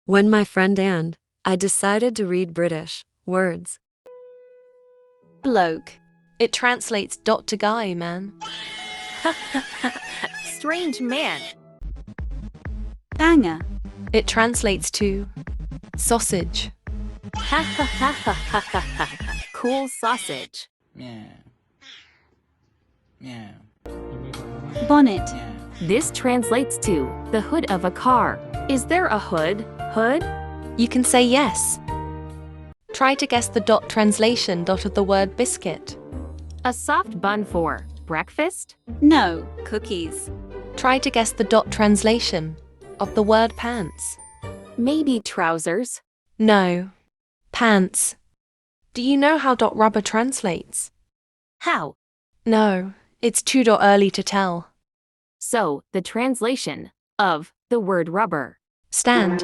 When my friend and I decided to read British words. Bloke. It translates dot to guy, man. Strange man. Banger. It translates to sausage. Ha ha ha ha ha ha ha. Cool sausage. Meow. Meow. Bonnet. Meow. This translates to the hood of a car. Is there a hood? Hood? You can say yes. Try to guess the dot translation dot of the word biscuit. A soft bun for breakfast? No. Cookies. Try to guess the dot translation of the word pants. Maybe trousers? No. Pants. Do you know how dot rubber translates? How? No, it's too early to tell. So, the translation of the word rubber. Stand.